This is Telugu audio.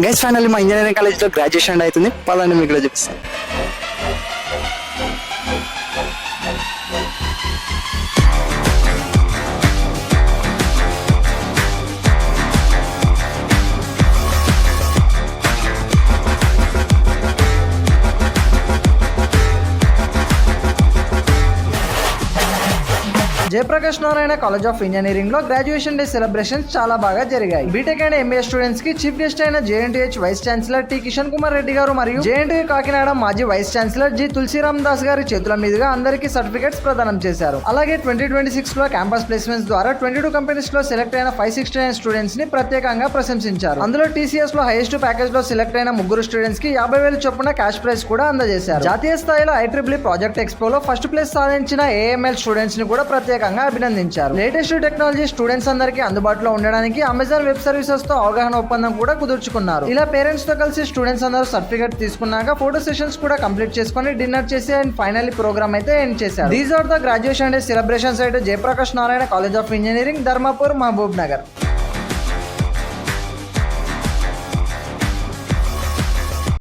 గైస్ ఫైనల్లీ మా ఇంజనీరింగ్ కాలేజ్ లో గ్రాడ్యుయేషన్ అవుతుంది. పదండి మీకు కూడా చూపిస్తాను. Jayaprakash Narayana college of engineering లో గ్రాడ్యుయేషన్ డే సెలబ్రేషన్స్ చాలా బాగా జరిగాయి. బీటెక్ అండ్ ఎంబీఏ స్టూడెంట్స్ కి చీఫ్ గెస్ట్ అయిన JNTH vice chancellor T Kishan Kumar Reddy garu మరియు జేఎన్టీయూ కాకినాడ మాజీ vice chancellor G Tulasiram Das గారి చేతుల మీదుగా అందరికీ సర్టిఫికెట్స్ ప్రదానం చేశారు. అలాగే 2026 లో క్యాంపస్ ప్లేస్మెంట్స్ ద్వారా 22 కంపెనీస్ లో సెలెక్ట్ అయిన 569 స్టూడెంట్స్ ని ప్రత్యేకంగా ప్రశంసించారు. అందులో టీసీఎస్ లో హైయెస్ట్ ప్యాకేజ్ లో సెలెక్ట్ అయిన 3 స్టూడెంట్స్ కి 50,000 చొప్పున క్యాష్ ప్రైజ్ కూడా అందజేశారు. జాతీయ స్థాయిలో IEEE ప్రాజెక్ట్ ఎక్స్పోలో ఫస్ట్ ప్లేస్ సాధించిన AML స్టూడెంట్స్ ని కూడా ప్రత్యేకంగా అభినందించారు. లేటెస్ట్ టెక్నాలజీ స్టూడెంట్స్ అందరికీ అందుబాటులో ఉండడానికి అమెజాన్ వెబ్ సర్వీసెస్ తో అవగాహన ఒప్పందం కూడా కుదుర్చుకున్నారు. ఇలా పేరెంట్స్ తో కలిసి స్టూడెంట్స్ అందరూ సర్టిఫికేట్ తీసుకున్నాక ఫోటో సెషన్స్ కూడా కంప్లీట్ చేసుకుని డిన్నర్ చేసి అండ్ ఫైనల్లీ ప్రోగ్రామ్ అయితే ఎండ్ చేశారు. These are the graduation day celebrations at Jayaprakash Narayana college of engineering, Dharmapur, Mahabub Nagar.